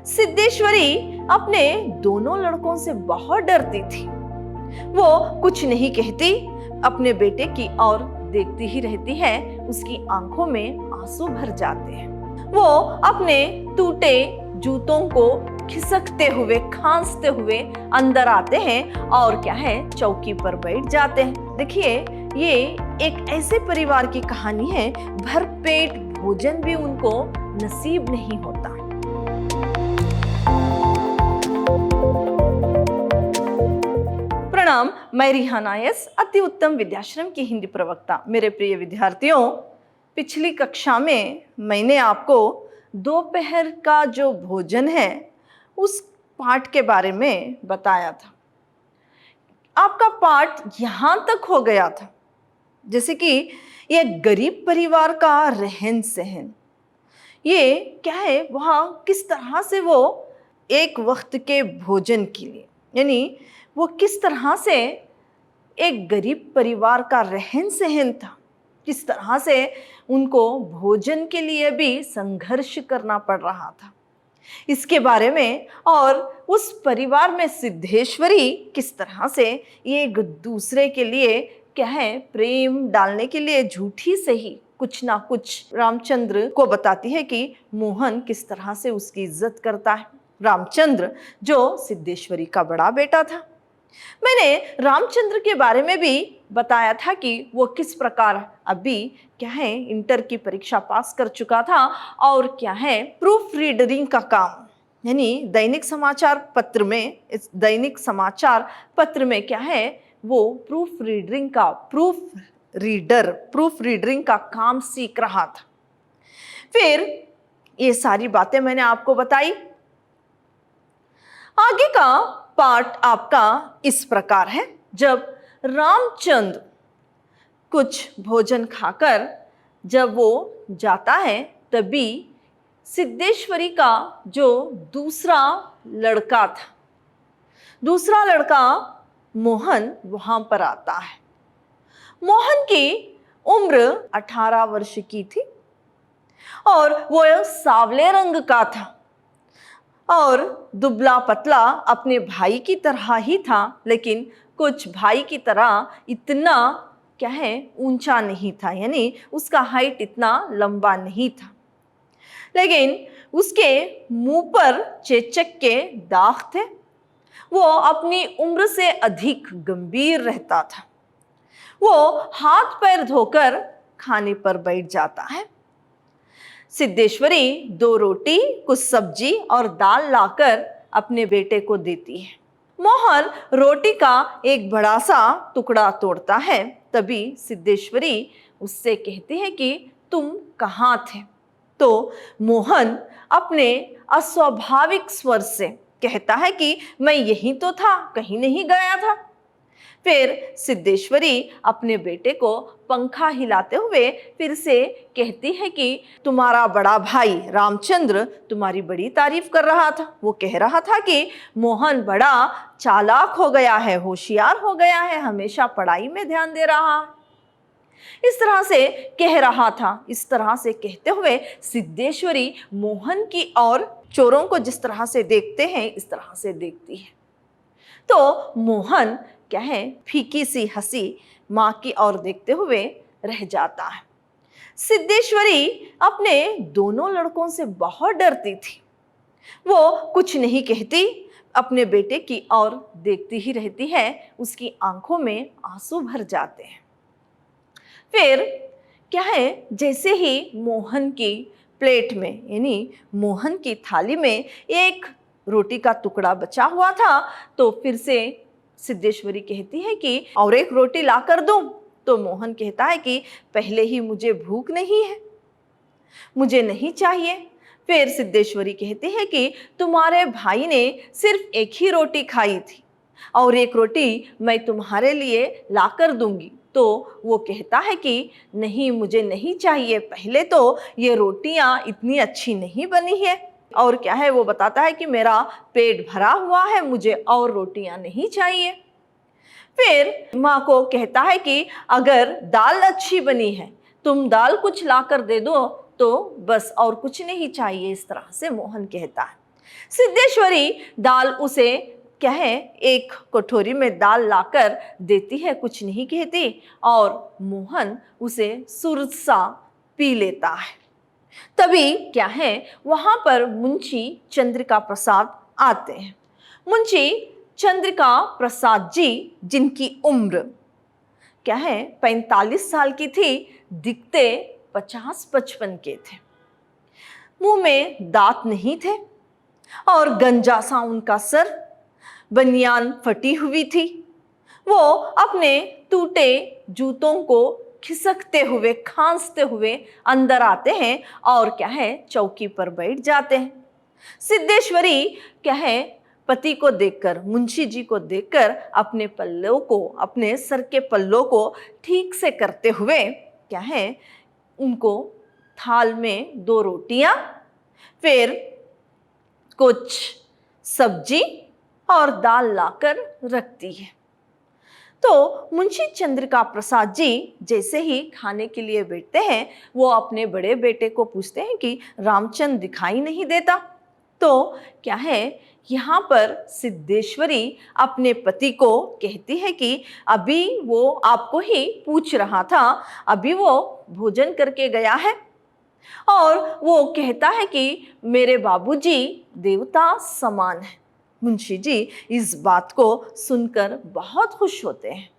सिद्धेश्वरी अपने दोनों लड़कों से बहुत डरती थी। वो कुछ नहीं कहती, अपने बेटे की ओर देखती ही रहती है। उसकी आंखों में आंसू भर जाते हैं। वो अपने टूटे जूतों को खिसकते हुए, खांसते हुए अंदर आते हैं और क्या है, चौकी पर बैठ जाते हैं। देखिए, ये एक ऐसे परिवार की कहानी है, भरपेट भोजन भी उनको नसीब नहीं होता। प्रणाम, मैं रिहाना एस, अति उत्तम विद्याश्रम की हिंदी प्रवक्ता। मेरे प्रिय विद्यार्थियों, पिछली कक्षा में मैंने आपको दोपहर का जो भोजन है उस पाठ के बारे में बताया था। आपका पाठ यहाँ तक हो गया था, जैसे कि ये गरीब परिवार का रहन सहन, ये क्या है, वहाँ किस तरह से वो एक वक्त के भोजन के लिए, यानी वो किस तरह से एक गरीब परिवार का रहन सहन था, किस तरह से उनको भोजन के लिए भी संघर्ष करना पड़ रहा था, इसके बारे में। और उस परिवार में सिद्धेश्वरी किस तरह से एक दूसरे के लिए क्या है, प्रेम डालने के लिए झूठी से ही कुछ ना कुछ रामचंद्र को बताती है कि मोहन किस तरह से उसकी इज्जत करता है। रामचंद्र जो सिद्धेश्वरी का बड़ा बेटा था। मैंने रामचंद्र के बारे में भी बताया था कि वो किस प्रकार अभी क्या है, इंटर की परीक्षा पास कर चुका था और क्या है, प्रूफ रीडरिंग का काम, यानी दैनिक समाचार पत्र में, इस दैनिक समाचार पत्र में क्या है, वो प्रूफ रीडरिंग का काम सीख रहा था। फिर ये सारी बातें मैंने आपको बताई। आगे का पाठ आपका इस प्रकार है। जब रामचंद्र कुछ भोजन खाकर जब वो जाता है, तभी सिद्धेश्वरी का जो दूसरा लड़का मोहन वहां पर आता है। मोहन की उम्र 18 वर्ष की थी और वो सांवले रंग का था और दुबला पतला, अपने भाई की तरह ही था, लेकिन कुछ भाई की तरह इतना क्या है, ऊंचा नहीं था, यानी उसका हाइट इतना लंबा नहीं था। लेकिन उसके मुंह पर चेचक के दाग थे। वो अपनी उम्र से अधिक गंभीर रहता था। वो हाथ पैर धोकर खाने पर बैठ जाता है। सिद्धेश्वरी 2 रोटी, कुछ सब्जी और दाल लाकर अपने बेटे को देती है। मोहन रोटी का एक बड़ा सा टुकड़ा तोड़ता है। तभी सिद्धेश्वरी उससे कहती है कि तुम कहाँ थे? तो मोहन अपने अस्वाभाविक स्वर से कहता है कि मैं यहीं तो था, कहीं नहीं गया था। फिर सिद्धेश्वरी अपने बेटे को पंखा हिलाते हुए फिर से कहती है कि तुम्हारा बड़ा भाई रामचंद्र तुम्हारी बड़ी तारीफ कर रहा था। वो कह रहा था कि मोहन बड़ा चालाक हो गया है, होशियार हो गया है, हमेशा पढ़ाई में ध्यान दे रहा है, इस तरह से कह रहा था। इस तरह से कहते हुए सिद्धेश्वरी मोहन की ओर, चोरों को जिस तरह से देखते हैं इस तरह से देखती है। तो मोहन क्या है, फीकी सी हंसी मां की ओर देखते हुए रह जाता है। सिद्धेश्वरी अपने दोनों लड़कों से बहुत डरती थी। वो कुछ नहीं कहती, अपने बेटे की ओर देखती ही रहती है। उसकी आंखों में आंसू भर जाते हैं। फिर क्या है, जैसे ही मोहन की प्लेट में, यानी मोहन की थाली में एक रोटी का टुकड़ा बचा हुआ था, तो फिर से सिद्धेश्वरी कहती है कि और एक रोटी लाकर दूं? तो मोहन कहता है कि पहले ही मुझे भूख नहीं है, मुझे नहीं चाहिए। फिर सिद्धेश्वरी कहती है कि तुम्हारे भाई ने सिर्फ एक ही रोटी खाई थी और एक रोटी मैं तुम्हारे लिए लाकर दूंगी। तो वो कहता है कि नहीं, मुझे नहीं चाहिए, पहले तो ये रोटियां इतनी अच्छी नहीं बनी है, और क्या है, वो बताता है कि मेरा पेट भरा हुआ है, मुझे और रोटियां नहीं चाहिए। फिर माँ को कहता है कि अगर दाल अच्छी बनी है, तुम दाल कुछ लाकर दे दो, तो बस और कुछ नहीं चाहिए, इस तरह से मोहन कहता है। सिद्धेश्वरी दाल उसे कहे एक कटोरी में दाल लाकर देती है, कुछ नहीं कहती, और मोहन उसे सुर्द सा पी लेता है। तभी क्या है, वहां पर मुंशी चंद्रिका प्रसाद आते हैं। मुंशी चंद्रिका प्रसाद जी, जिनकी उम्र क्या है 45 साल की थी, दिखते 50-55 के थे। मुंह में दांत नहीं थे और गंजा सा उनका सर, बनियान फटी हुई थी। वो अपने टूटे जूतों को खिसकते हुए, खांसते हुए अंदर आते हैं और क्या है, चौकी पर बैठ जाते हैं। सिद्धेश्वरी क्या है, पति को देखकर, मुंशी जी को देखकर अपने पल्लों को, अपने सर के पल्लों को ठीक से करते हुए क्या है, उनको थाल में 2 रोटियां, फिर कुछ सब्जी और दाल लाकर रखती है। तो मुंशी चंद्रिका प्रसाद जी जैसे ही खाने के लिए बैठते हैं, वो अपने बड़े बेटे को पूछते हैं कि रामचंद्र दिखाई नहीं देता। तो क्या है, यहाँ पर सिद्धेश्वरी अपने पति को कहती है कि अभी वो आपको ही पूछ रहा था, अभी वो भोजन करके गया है। और वो कहता है कि मेरे बाबूजी देवता समान है। मुंशी जी इस बात को सुनकर बहुत खुश होते हैं।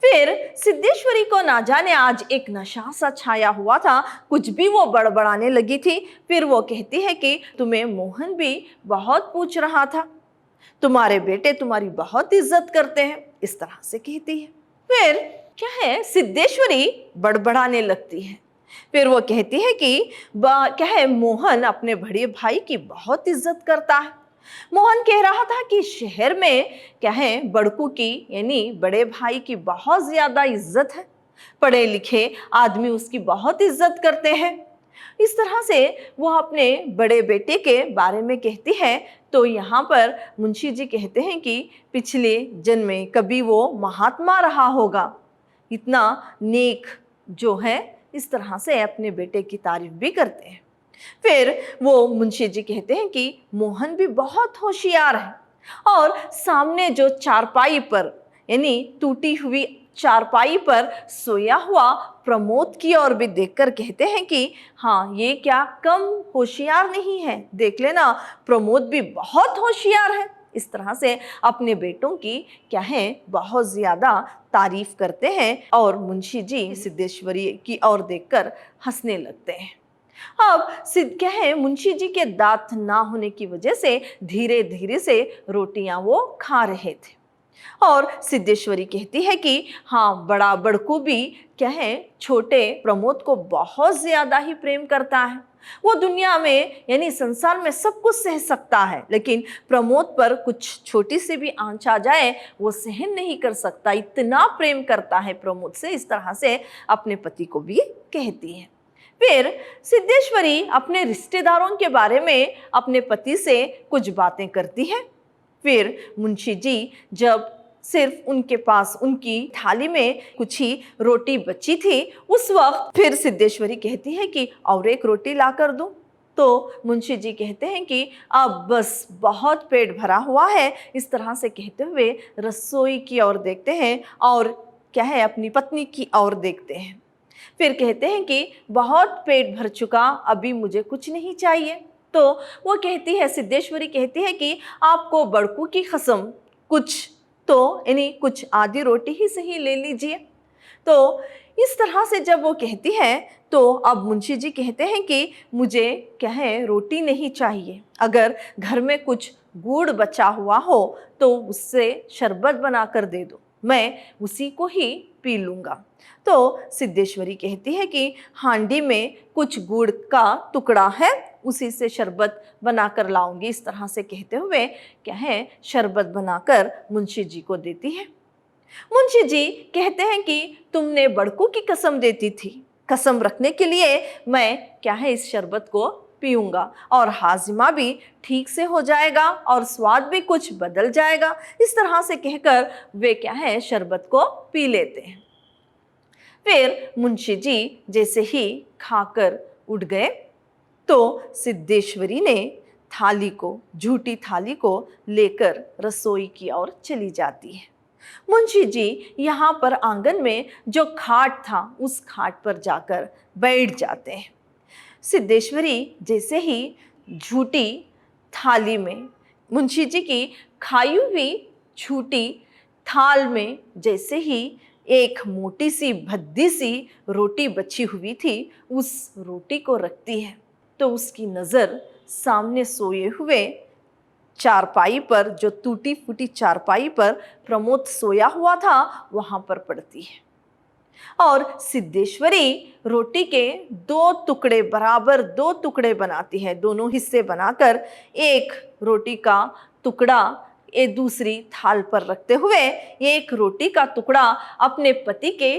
फिर सिद्धेश्वरी को ना जाने आज एक नशा सा छाया हुआ था, कुछ भी वो बड़बड़ाने लगी थी। फिर वो कहती है कि तुम्हें मोहन भी बहुत पूछ रहा था, तुम्हारे बेटे तुम्हारी बहुत इज्जत करते हैं, इस तरह से कहती है। फिर क्या है, सिद्धेश्वरी बड़बड़ाने लगती है। फिर वो कहती है कि क्या है, मोहन अपने बड़े भाई की बहुत इज्जत करता है। मोहन कह रहा था कि शहर में क्या है, बड़कू की यानी बड़े भाई की बहुत ज्यादा इज्जत है, पढ़े लिखे आदमी उसकी बहुत इज्जत करते हैं। इस तरह से वो अपने बड़े बेटे के बारे में कहती है। तो यहाँ पर मुंशी जी कहते हैं कि पिछले जन्म में कभी वो महात्मा रहा होगा, इतना नेक जो है, इस तरह से अपने बेटे की तारीफ भी करते हैं। फिर वो मुंशी जी कहते हैं कि मोहन भी बहुत होशियार है, और सामने जो चारपाई पर यानी टूटी हुई चारपाई पर सोया हुआ प्रमोद की ओर भी देखकर कहते हैं कि हाँ, ये क्या कम होशियार नहीं है, देख लेना प्रमोद भी बहुत होशियार है। इस तरह से अपने बेटों की क्या है, बहुत ज्यादा तारीफ करते हैं और मुंशी जी सिद्धेश्वरी की ओर देखकर हंसने लगते हैं। अब सिद्ध क्या है, मुंशी जी के दांत ना होने की वजह से धीरे धीरे से रोटियां वो खा रहे थे। और सिद्धेश्वरी कहती है कि हाँ, बड़ा बड़कू भी क्या है, छोटे प्रमोद को बहुत ज्यादा ही प्रेम करता है। वो दुनिया में यानी संसार में सब कुछ सह सकता है, लेकिन प्रमोद पर कुछ छोटी सी भी आंच आ जाए वो सहन नहीं कर सकता, इतना प्रेम करता है प्रमोद से। इस तरह से अपने पति को भी कहती है। फिर सिद्धेश्वरी अपने रिश्तेदारों के बारे में अपने पति से कुछ बातें करती है। फिर मुंशी जी जब सिर्फ उनके पास उनकी थाली में कुछ ही रोटी बची थी, उस वक्त फिर सिद्धेश्वरी कहती है कि और एक रोटी ला कर दूं। तो मुंशी जी कहते हैं कि अब बस बहुत पेट भरा हुआ है। इस तरह से कहते हुए रसोई की ओर देखते हैं और क्या है, अपनी पत्नी की ओर देखते हैं। फिर कहते हैं कि बहुत पेट भर चुका, अभी मुझे कुछ नहीं चाहिए। तो वो कहती है, सिद्धेश्वरी कहती है कि आपको बड़कू की कसम कुछ तो यानी कुछ आधी रोटी ही सही ले लीजिए। तो इस तरह से जब वो कहती है तो अब मुंशी जी कहते हैं कि मुझे क्या है, रोटी नहीं चाहिए, अगर घर में कुछ गुड़ बचा हुआ हो तो उससे शरबत बना कर दे दो, मैं उसी को ही पी लूँगा। तो सिद्धेश्वरी कहती है कि हांडी में कुछ गुड़ का टुकड़ा है, उसी से शरबत बनाकर लाऊंगी। इस तरह से कहते हुए क्या है, शरबत बनाकर मुंशी जी को देती है। मुंशी जी कहते हैं कि तुमने बड़कू की कसम देती थी, कसम रखने के लिए मैं क्या है, इस शरबत को पीऊंगा और हाजिमा भी ठीक से हो जाएगा और स्वाद भी कुछ बदल जाएगा। इस तरह से कहकर वे क्या है, शरबत को पी लेते हैं। फिर मुंशी जी जैसे ही खाकर उठ गए तो सिद्धेश्वरी ने थाली को, झूठी थाली को लेकर रसोई की ओर चली जाती है। मुंशी जी यहाँ पर आंगन में जो खाट था उस खाट पर जाकर बैठ जाते हैं। सिद्धेश्वरी जैसे ही झूठी थाली में, मुंशी जी की खाई हुई झूठी थाल में जैसे ही एक मोटी सी भद्दी सी रोटी बची हुई थी, उस रोटी को रखती है तो उसकी नज़र सामने सोए हुए चारपाई पर, जो टूटी फूटी चारपाई पर प्रमोद सोया हुआ था, वहां पर पड़ती है। और सिद्धेश्वरी रोटी के दो टुकड़े, बराबर दो टुकड़े बनाती है। दोनों हिस्से बनाकर एक रोटी का टुकड़ा एक दूसरी थाल पर रखते हुए एक रोटी का टुकड़ा अपने पति के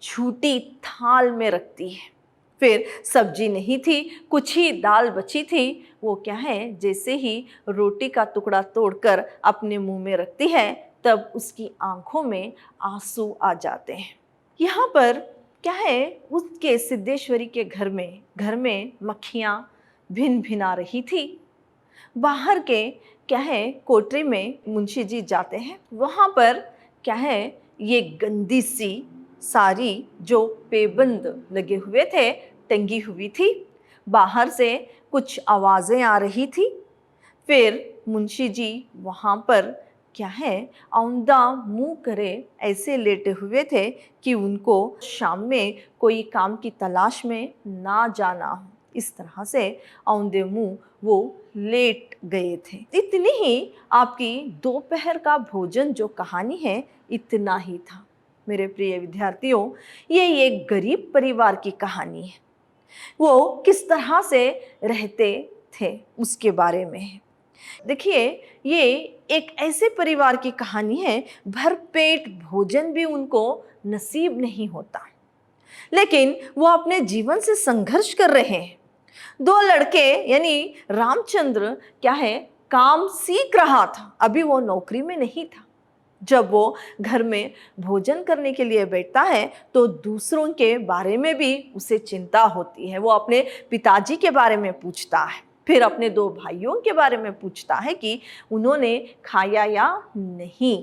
झूठी थाल में रखती है। फिर सब्जी नहीं थी, कुछ ही दाल बची थी, वो क्या है, जैसे ही रोटी का टुकड़ा तोड़कर अपने मुंह में रखती है तब उसकी आंखों में आंसू आ जाते हैं। यहाँ पर क्या है, उसके सिद्धेश्वरी के घर में मक्खियाँ भिन भिना रही थी। बाहर के क्या है, कोठरी में मुंशी जी जाते हैं, वहाँ पर क्या है, ये गंदी सी साड़ी जो पेबंद लगे हुए थे टंगी हुई थी। बाहर से कुछ आवाज़ें आ रही थी। फिर मुंशी जी वहाँ पर क्या है, औंधा मुंह करे ऐसे लेटे हुए थे कि उनको शाम में कोई काम की तलाश में ना जाना हो, इस तरह से औंधे मुंह वो लेट गए थे। इतनी ही आपकी दोपहर का भोजन जो कहानी है, इतना ही था। मेरे प्रिय विद्यार्थियों, ये एक गरीब परिवार की कहानी है। वो किस तरह से रहते थे उसके बारे में है। देखिए, ये एक ऐसे परिवार की कहानी है, भरपेट भोजन भी उनको नसीब नहीं होता, लेकिन वो अपने जीवन से संघर्ष कर रहे हैं। दो लड़के यानी रामचंद्र क्या है, काम सीख रहा था, अभी वो नौकरी में नहीं था। जब वो घर में भोजन करने के लिए बैठता है तो दूसरों के बारे में भी उसे चिंता होती है। वो अपने पिताजी के बारे में पूछता है, फिर अपने दो भाइयों के बारे में पूछता है कि उन्होंने खाया या नहीं।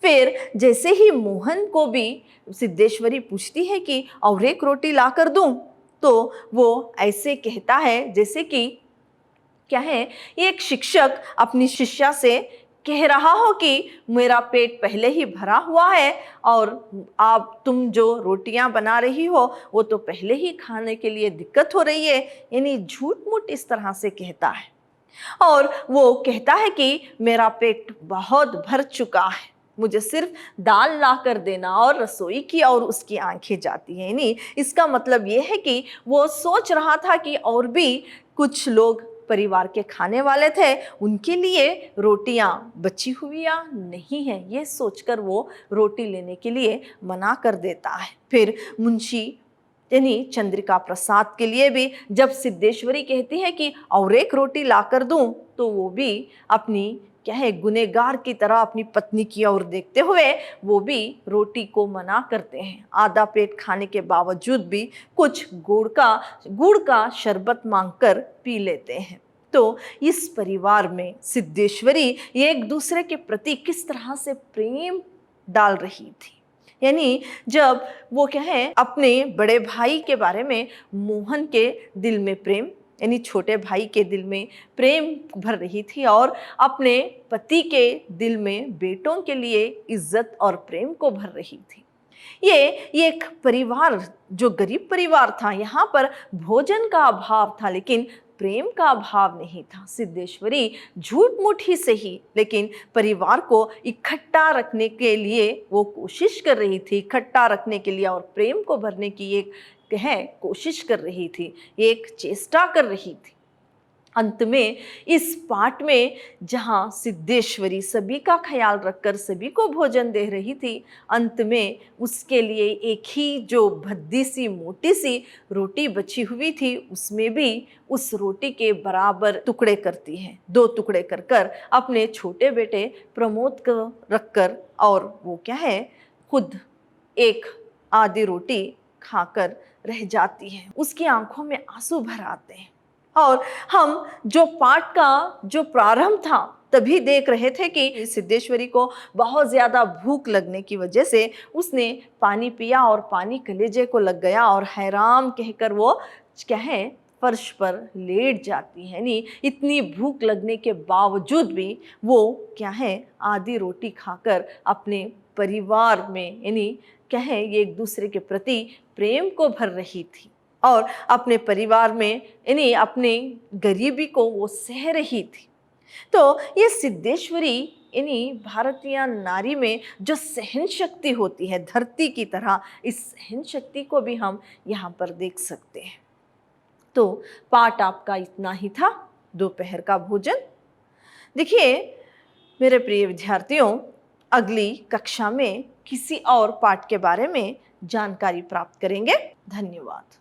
फिर जैसे ही मोहन को भी सिद्धेश्वरी पूछती है कि और एक रोटी ला कर दूं, तो वो ऐसे कहता है जैसे कि क्या है, एक शिक्षक अपनी शिष्या से कह रहा हो कि मेरा पेट पहले ही भरा हुआ है और आप तुम जो रोटियां बना रही हो वो तो पहले ही खाने के लिए दिक्कत हो रही है, यानी झूठ मूठ इस तरह से कहता है। और वो कहता है कि मेरा पेट बहुत भर चुका है, मुझे सिर्फ दाल ला कर देना, और रसोई की और उसकी आंखें जाती हैं। नहीं, इसका मतलब ये है कि वो सोच रहा था कि और भी कुछ लोग परिवार के खाने वाले थे, उनके लिए रोटियां बची हुई या नहीं है, ये सोचकर वो रोटी लेने के लिए मना कर देता है। फिर मुंशी यानी चंद्रिका प्रसाद के लिए भी जब सिद्धेश्वरी कहती है कि और एक रोटी ला कर दूं, तो वो भी अपनी क्या है, गुनहगार की तरह अपनी पत्नी की ओर देखते हुए वो भी रोटी को मना करते हैं। आधा पेट खाने के बावजूद भी कुछ गुड़ का शरबत मांगकर पी लेते हैं। तो इस परिवार में सिद्धेश्वरी एक दूसरे के प्रति किस तरह से प्रेम डाल रही थी। यानी जब वो क्या है, अपने बड़े भाई के बारे में मोहन के दिल में प्रेम, यानी छोटे भाई के दिल में प्रेम भर रही थी, और अपने पति के दिल में बेटों के लिए इज्जत और प्रेम को भर रही थी। ये एक परिवार जो गरीब परिवार था, यहाँ पर भोजन का अभाव था लेकिन प्रेम का अभाव नहीं था। सिद्धेश्वरी झूठ मूठ ही सही, लेकिन परिवार को इकट्ठा रखने के लिए वो कोशिश कर रही थी, इकट्ठा रखने के लिए और प्रेम को भरने की एक कोशिश कर रही थी, एक चेष्टा कर रही थी। अंत में इस पाठ में जहाँ सिद्धेश्वरी सभी का ख्याल रखकर सभी को भोजन दे रही थी, अंत में उसके लिए एक ही जो भद्दी सी मोटी सी रोटी बची हुई थी, उसमें भी उस रोटी के बराबर टुकड़े करती है, दो टुकड़े कर कर अपने छोटे बेटे प्रमोद को रखकर, और वो क्या है, खुद एक आधी रोटी खाकर रह जाती है। उसकी आंखों में आंसू भर आते हैं और हम जो पाठ का जो प्रारंभ था तभी देख रहे थे कि सिद्धेश्वरी को बहुत ज़्यादा भूख लगने की वजह से उसने पानी पिया और पानी कलेजे को लग गया और हैरान कहकर वो कहे फर्श पर लेट जाती है। यानी इतनी भूख लगने के बावजूद भी वो क्या है आधी रोटी खाकर अपने परिवार में यानी कहे ये एक दूसरे के प्रति प्रेम को भर रही थी और अपने परिवार में यानी अपने गरीबी को वो सह रही थी। तो ये सिद्धेश्वरी यानी भारतीय नारी में जो सहन शक्ति होती है धरती की तरह, इस सहन शक्ति को भी हम यहाँ पर देख सकते हैं। तो पाठ आपका इतना ही था, दोपहर का भोजन। देखिए मेरे प्रिय विद्यार्थियों, अगली कक्षा में किसी और पाठ के बारे में जानकारी प्राप्त करेंगे। धन्यवाद।